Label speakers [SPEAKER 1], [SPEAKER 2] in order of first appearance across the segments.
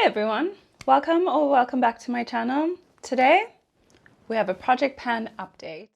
[SPEAKER 1] everyone, welcome back to my channel. Today we have a project pan update.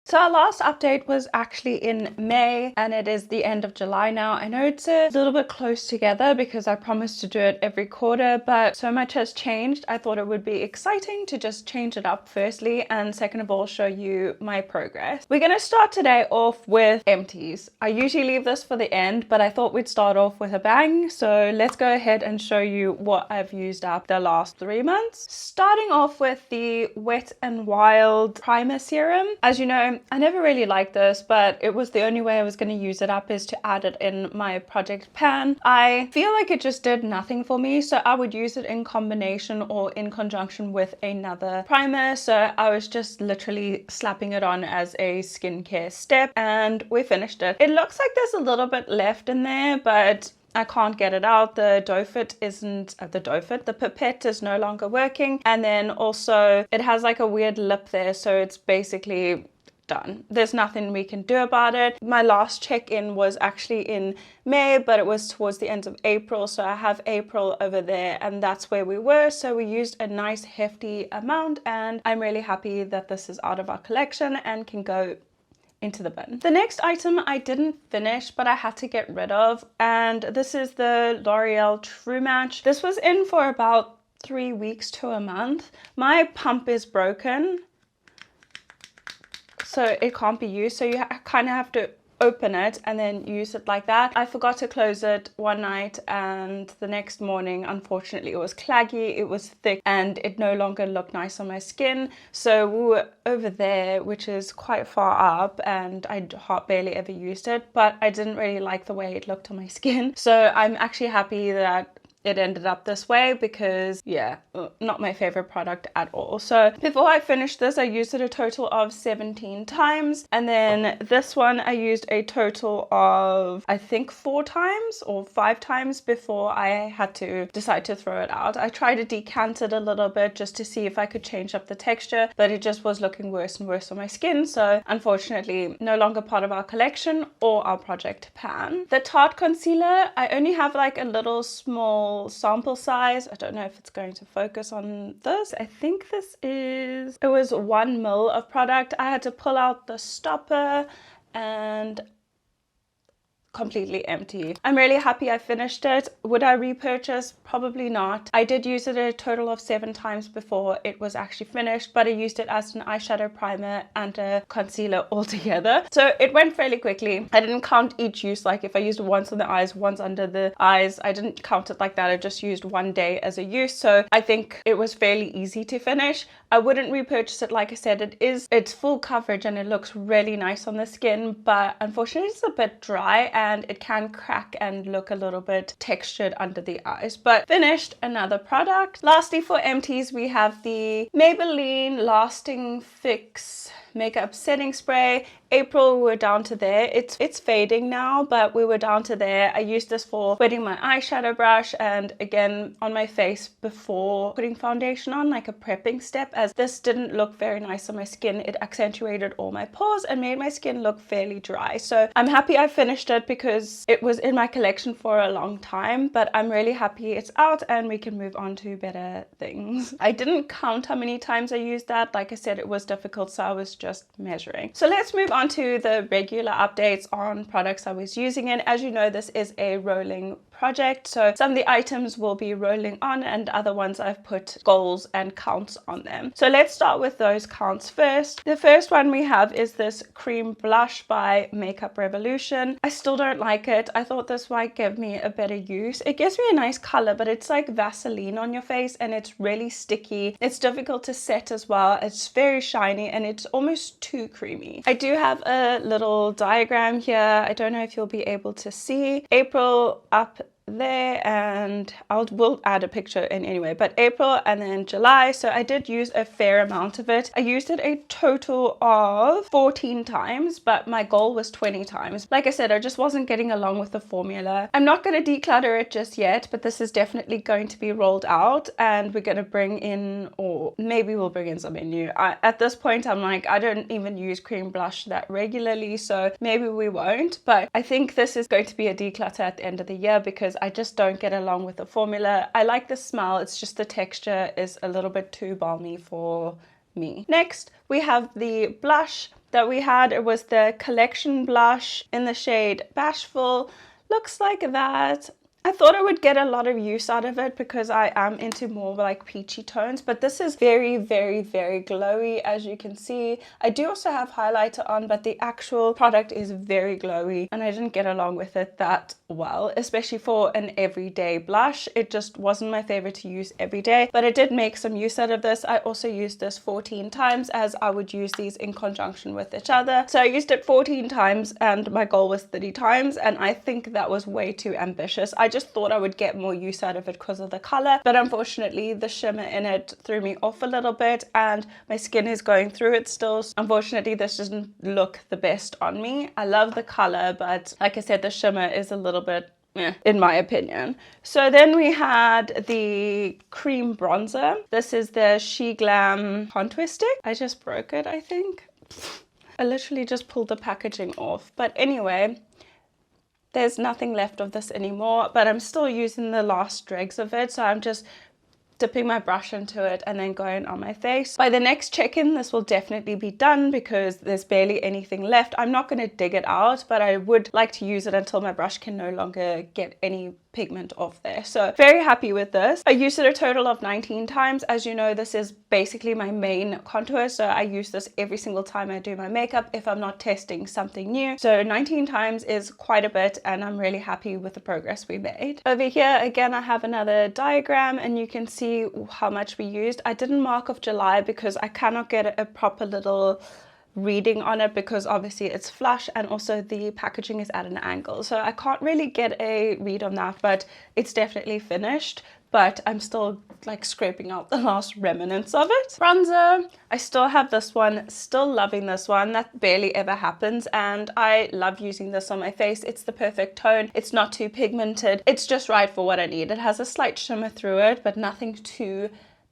[SPEAKER 1] So our last update was actually in May and it is the end of July now. I know it's a little bit close together because I promised to do it every quarter, but so much has changed. I thought it would be exciting to just change it up firstly, and second of all, show you my progress. We're going to start today off with empties. I usually leave this for the end, but I thought we'd start off with a bang. So let's go ahead and show you what I've used up the last 3 months. Starting off with the Wet n Wild primer serum. As you know, I never really liked this, but it was the only way I was going to use it up, is to add it in my project pan. I feel like it just did nothing for me, so I would use it in combination or in conjunction with another primer. So I was just literally slapping it on as a skincare step, and we finished it. It looks like there's a little bit left in there, but I can't get it out. The the pipette is no longer working, and then also it has like a weird lip there, so it's basically done. There's nothing we can do about it. My last check-in was actually in May, but it was towards the end of April, so I have April over there, and that's where we were. So we used a nice hefty amount, and I'm really happy that this is out of our collection and can go into the bin. The next item I didn't finish, but I had to get rid of, and this is the L'Oreal True Match. This was in for about 3 weeks to a month. My pump is broken, so it can't be used, so you kind of have to open it and then use it like that. I forgot to close it one night, and the next morning, unfortunately, it was claggy, it was thick, and it no longer looked nice on my skin. So we were over there, which is quite far up, and I barely ever used it, but I didn't really like the way it looked on my skin. So I'm actually happy that it ended up this way, because yeah, not my favorite product at all. So before I finished this, I used it a total of 17 times, and then this one I used a total of, I think, 4 times or 5 times before I had to decide to throw it out. I tried to decant it a little bit just to see if I could change up the texture, but it just was looking worse and worse on my skin. So unfortunately, no longer part of our collection or our project pan. The Tarte concealer, I only have like a little small sample size. I don't know if it's going to focus on this. I think it was 1 ml of product. I had to pull out the stopper and completely empty. I'm really happy I finished it. Would I repurchase? Probably not. I did use it a total of 7 times before it was actually finished, but I used it as an eyeshadow primer and a concealer all together. So it went fairly quickly. I didn't count each use, like if I used once on the eyes, once under the eyes. I didn't count it like that. I just used one day as a use. So I think it was fairly easy to finish. I wouldn't repurchase it. Like I said, it's full coverage and it looks really nice on the skin, but unfortunately it's a bit dry and it can crack and look a little bit textured under the eyes. But finished another product. Lastly, for empties, we have the Maybelline Lasting Fix makeup setting spray. April, we were down to there. It's fading now, but we were down to there. I used this for wetting my eyeshadow brush and again on my face before putting foundation on, like a prepping step, as this didn't look very nice on my skin. It accentuated all my pores and made my skin look fairly dry. So I'm happy I finished it because it was in my collection for a long time, but I'm really happy it's out and we can move on to better things. I didn't count how many times I used that. Like I said, it was difficult, so I was just measuring. So let's move on to the regular updates on products I was using. And as you know, this is a rolling project, so some of the items will be rolling on and other ones I've put goals and counts on them. So let's start with those counts first. The first one we have is this cream blush by Makeup Revolution. I still don't like it. I thought this might give me a better use. It gives me a nice color, but it's like Vaseline on your face and it's really sticky. It's difficult to set as well. It's very shiny and it's almost too creamy. I do have a little diagram here. I don't know if you'll be able to see. April up there, and we'll add a picture in anyway, but April and then July. So I did use a fair amount of it. I used it a total of 14 times, but my goal was 20 times. Like I said, I just wasn't getting along with the formula. I'm not going to declutter it just yet, but this is definitely going to be rolled out, and we're going to bring in, or maybe we'll bring in something new. At this point, I'm like, I don't even use cream blush that regularly, so maybe we won't, but I think this is going to be a declutter at the end of the year because I just don't get along with the formula. I like the smell, it's just the texture is a little bit too balmy for me. Next, we have the blush that we had. It was the collection blush in the shade Bashful. Looks like that. I thought I would get a lot of use out of it because I am into more like peachy tones, but this is very, very, very glowy, as you can see. I do also have highlighter on, but the actual product is very glowy, and I didn't get along with it that well, especially for an everyday blush. It just wasn't my favorite to use every day, but I did make some use out of this. I also used this 14 times, as I would use these in conjunction with each other. So I used it 14 times and my goal was 30 times, and I think that was way too ambitious. I just thought I would get more use out of it because of the color, but unfortunately the shimmer in it threw me off a little bit, and my skin is going through it still. Unfortunately, this doesn't look the best on me. I love the color, but like I said, the shimmer is a little bit in my opinion. So then we had the cream bronzer. This is the She Glam contour stick. I just broke it, I think. I literally just pulled the packaging off, but anyway, there's nothing left of this anymore, but I'm still using the last dregs of it, so I'm just dipping my brush into it and then going on my face. By the next check-in, this will definitely be done because there's barely anything left. I'm not going to dig it out, but I would like to use it until my brush can no longer get any pigment off there. So very happy with this. I used it a total of 19 times. As you know, this is basically my main contour, so I use this every single time I do my makeup if I'm not testing something new. So 19 times is quite a bit, and I'm really happy with the progress we made. Over here again, I have another diagram, and you can see how much we used. I didn't mark off July because I cannot get a proper little reading on it because obviously it's flush, and also the packaging is at an angle, so I can't really get a read on that, but it's definitely finished. But I'm still like scraping out the last remnants of it. Bronzer, I still have this one, still loving this one. That barely ever happens, and I love using this on my face. It's the perfect tone. It's not too pigmented. It's just right for what I need. It has a slight shimmer through it, but nothing too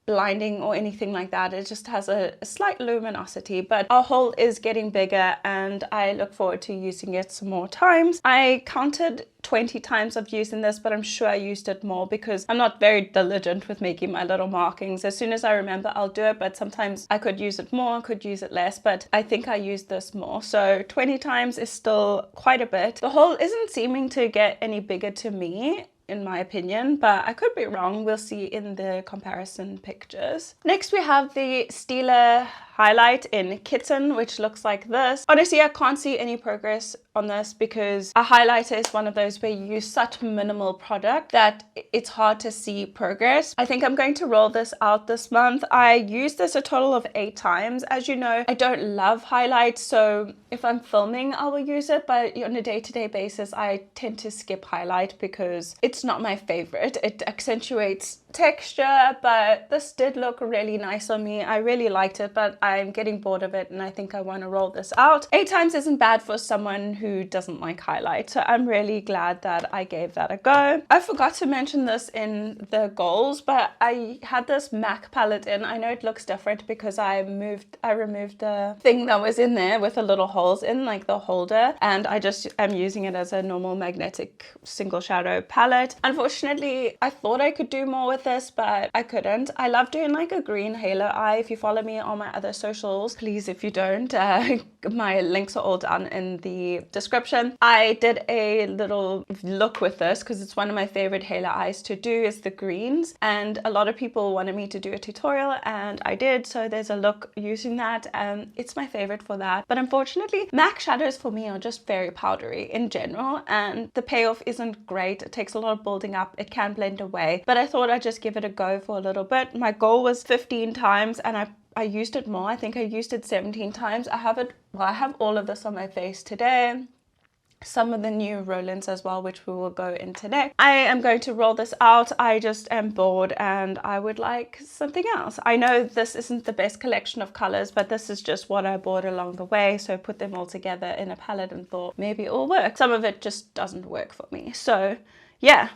[SPEAKER 1] blinding or anything like that. It just has a slight luminosity, but our haul is getting bigger and I look forward to using it some more times. I counted 20 times of using this, but I'm sure I used it more because I'm not very diligent with making my little markings. As soon as I remember, I'll do it, but sometimes I could use it more, I could use it less, but I think I used this more. So 20 times is still quite a bit. The haul isn't seeming to get any bigger to me, in my opinion, but I could be wrong. We'll see in the comparison pictures. Next, we have the Stila highlight in Kitten, which looks like this. Honestly, I can't see any progress on this because a highlighter is one of those where you use such minimal product that it's hard to see progress. I think I'm going to roll this out this month. I used this a total of 8 times. As you know, I don't love highlights, so if I'm filming, I will use it, but on a day-to-day basis, I tend to skip highlight because it's not my favorite. It accentuates texture, but this did look really nice on me. I really liked it, but I'm getting bored of it and I think I want to roll this out. 8 times isn't bad for someone who doesn't like highlight, so I'm really glad that I gave that a go. I forgot to mention this in the goals, but I had this MAC palette in. I know it looks different because I removed the thing that was in there with the little holes in, like the holder, and I just am using it as a normal magnetic single shadow palette. Unfortunately, I thought I could do more with this, but I couldn't. I love doing like a green halo eye. If you follow me on my other socials, please, if you don't, my links are all down in the description. I did a little look with this because it's one of my favorite halo eyes to do is the greens, and a lot of people wanted me to do a tutorial and I did, so there's a look using that, and it's my favorite for that. But unfortunately, MAC shadows for me are just very powdery in general, and the payoff isn't great. It takes a lot of building up. It can blend away, but I thought I'd just give it a go for a little bit. My goal was 15 times and I used it more. I think I used it 17 times. I have all of this on my face today. some of the new Rolands as well, which we will go into next. I am going to roll this out. I just am bored and I would like something else. I know this isn't the best collection of colors, but this is just what I bought along the way. So I put them all together in a palette and thought maybe it will work. Some of it just doesn't work for me. So yeah,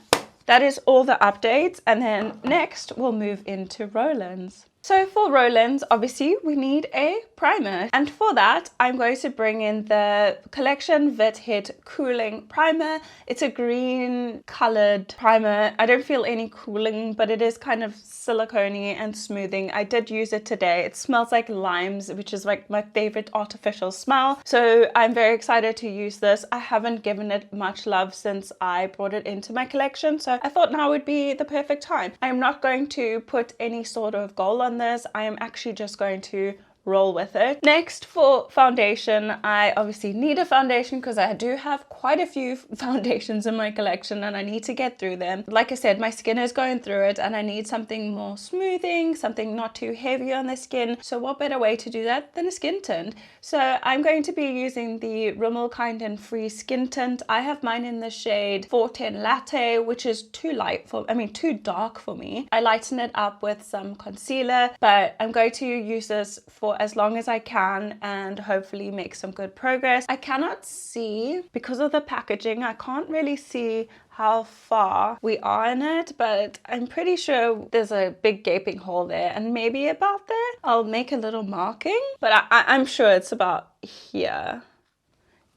[SPEAKER 1] that is all the updates. And then next we'll move into Roland's. So for Roland's, obviously we need a primer, and for that I'm going to bring in the Collection Vit Hit Cooling Primer. It's a green colored primer. I don't feel any cooling, but it is kind of silicone-y and smoothing. I did use it today. It smells like limes, which is like my favorite artificial smell. So I'm very excited to use this. I haven't given it much love since I brought it into my collection, so I thought now would be the perfect time. I'm not going to put any sort of goal on this. I am actually just going to roll with it. Next, for foundation, I obviously need a foundation because I do have quite a few foundations in my collection and I need to get through them. Like I said, my skin is going through it and I need something more smoothing, something not too heavy on the skin. So what better way to do that than a skin tint? So I'm going to be using the Rimmel Kind and Free Skin Tint. I have mine in the shade 410 Latte, which is too dark for me. I lighten it up with some concealer, but I'm going to use this for as long as I can and hopefully make some good progress. I cannot see, because of the packaging, I can't really see how far we are in it, but I'm pretty sure there's a big gaping hole there and maybe about there. I'll make a little marking, but I'm sure it's about here,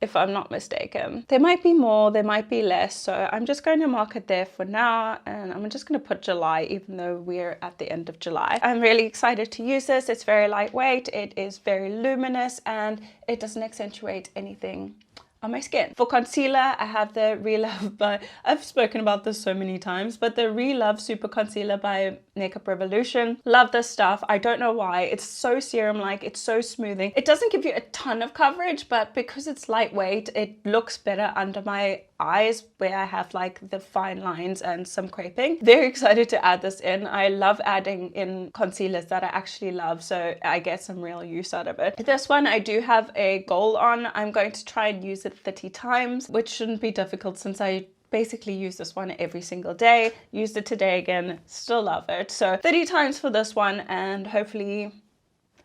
[SPEAKER 1] if I'm not mistaken. There might be more, there might be less, so I'm just going to mark it there for now, and I'm just going to put July even though we're at the end of July. I'm really excited to use this. It's very lightweight, it is very luminous, and it doesn't accentuate anything on my skin. For concealer, I have the Relove by, I've spoken about this so many times, but the Relove Super Concealer by Makeup Revolution. Love this stuff. I don't know why. It's so serum-like, it's so smoothing. It doesn't give you a ton of coverage, but because it's lightweight, it looks better under my eyes where I have like the fine lines and some creping. Very excited to add this in. I love adding in concealers that I actually love, so I get some real use out of it. This one I do have a goal on. I'm going to try and use it 30 times, which shouldn't be difficult since I basically use this one every single day. Used it today again, still love it. So 30 times for this one, and hopefully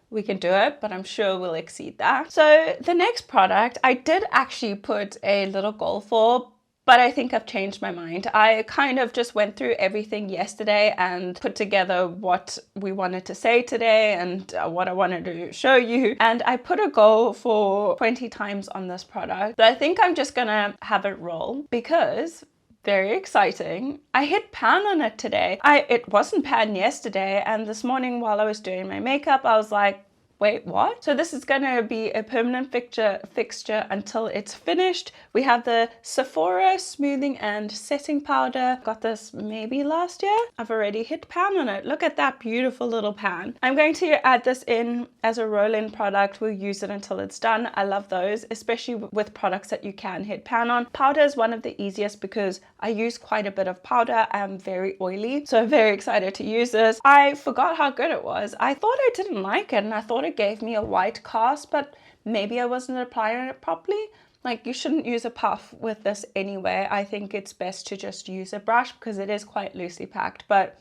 [SPEAKER 1] we can do it, but I'm sure we'll exceed that. So the next product I did actually put a little goal for, but I think I've changed my mind. I kind of just went through everything yesterday and put together what we wanted to say today and what I wanted to show you. And I put a goal for 20 times on this product. But I think I'm just gonna have it roll because very exciting. I hit pan on it today. It wasn't pan yesterday, and this morning while I was doing my makeup, I was like, wait, what? So this is going to be a permanent fixture until it's finished. We have the Sephora Smoothing and Setting Powder. Got this maybe last year. I've already hit pan on it. Look at that beautiful little pan. I'm going to add this in as a roll-in product. We'll use it until it's done. I love those, especially with products that you can hit pan on. Powder is one of the easiest because I use quite a bit of powder. I'm very oily, so I'm very excited to use this. I forgot how good it was. I thought I didn't like it and I thought it gave me a white cast, but maybe I wasn't applying it properly. Like, you shouldn't use a puff with this anyway. I think it's best to just use a brush because it is quite loosely packed, but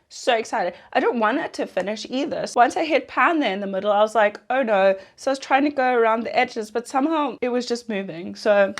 [SPEAKER 1] so excited. I don't want it to finish either. So once I hit pan there in the middle, I was like, oh no. So I was trying to go around the edges, but somehow it was just moving. So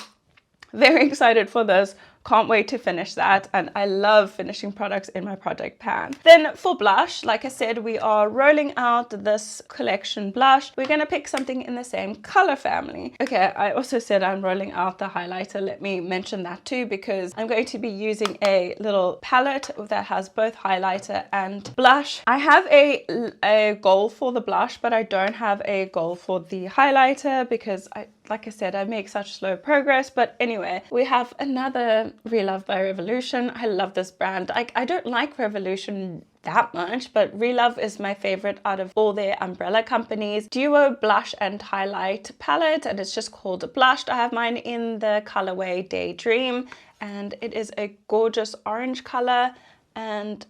[SPEAKER 1] very excited for this. Can't wait to finish that, and I love finishing products in my project pan. Then for blush, like I said, we are rolling out this collection blush. We're going to pick something in the same color family. Okay, I also said I'm rolling out the highlighter. Let me mention that too, because I'm going to be using a little palette that has both highlighter and blush. I have a goal for the blush, but I don't have a goal for the highlighter because like I said, I make such slow progress. But anyway, we have another Relove by Revolution. I love this brand. I don't like Revolution that much, but Relove is my favorite out of all their umbrella companies. Duo blush and highlight palette, and it's just called Blushed. I have mine in the colorway Daydream, and it is a gorgeous orange color, and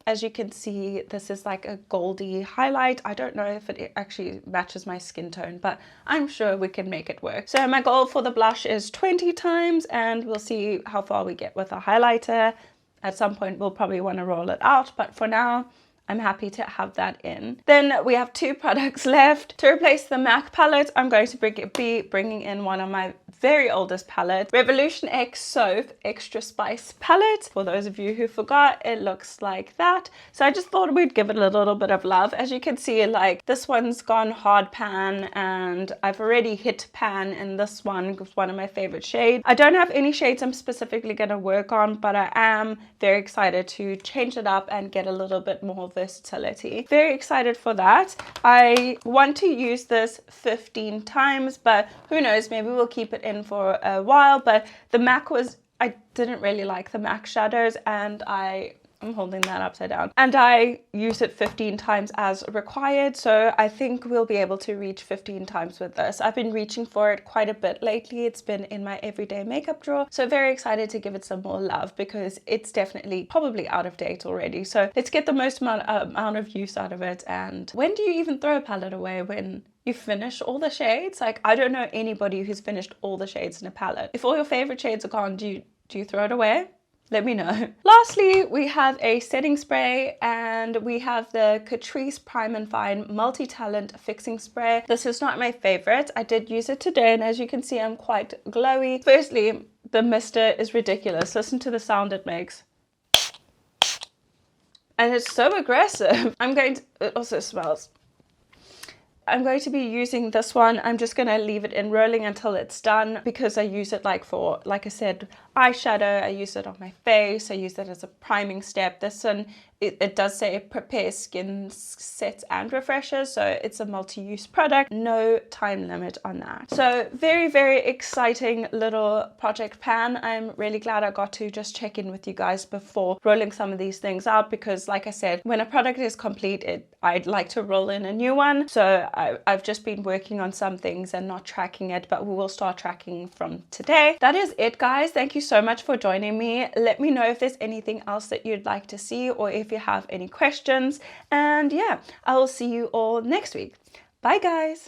[SPEAKER 1] As you can see, this is like a goldy highlight. I don't know if it actually matches my skin tone, but I'm sure we can make it work. So my goal for the blush is 20 times, and we'll see how far we get with a highlighter. At some point, we'll probably want to roll it out, but for now, I'm happy to have that in. Then we have 2 products left. To replace the MAC palette, I'm going to be bringing in one of my very oldest palettes, Revolution X Soap Extra Spice palette. For those of you who forgot, it looks like that. So I just thought we'd give it a little bit of love. As you can see, like this one's gone hard pan, and I've already hit pan in this one. It's one of my favorite shades. I don't have any shades I'm specifically going to work on, but I am very excited to change it up and get a little bit more versatility. Very excited for that. I want to use this 15 times, but who knows, maybe we'll keep it in for a while. But the MAC I didn't really like the MAC shadows, and I'm holding that upside down, and I use it 15 times as required, so I think we'll be able to reach 15 times with this. I've been reaching for it quite a bit lately. It's been in my everyday makeup drawer, so very excited to give it some more love because it's definitely probably out of date already. So let's get the most amount of use out of it. And when do you even throw a palette away? When you finish all the shades? Like, I don't know anybody who's finished all the shades in a palette. If all your favorite shades are gone, do you throw it away? Let me know. Lastly, we have a setting spray, and we have the Catrice Prime and Fine Multi-Talent Fixing Spray. This is not my favorite. I did use it today, and as you can see, I'm quite glowy. Firstly, the mister is ridiculous. Listen to the sound it makes. And it's so aggressive. It also smells. I'm going to be using this one. I'm just going to leave it in rolling until it's done because I use it like I said, eyeshadow. I use it on my face. I use it as a priming step. This one, it does say it prepares skin, sets and refreshes. So it's a multi-use product. No time limit on that. So very, very exciting little project pan. I'm really glad I got to just check in with you guys before rolling some of these things out because like I said, when a product is complete, I'd like to roll in a new one. So I've just been working on some things and not tracking it, but we will start tracking from today. That is it, guys. Thank you so much for joining me. Let me know if there's anything else that you'd like to see or if you have any questions. And yeah, I will see you all next week. Bye, guys.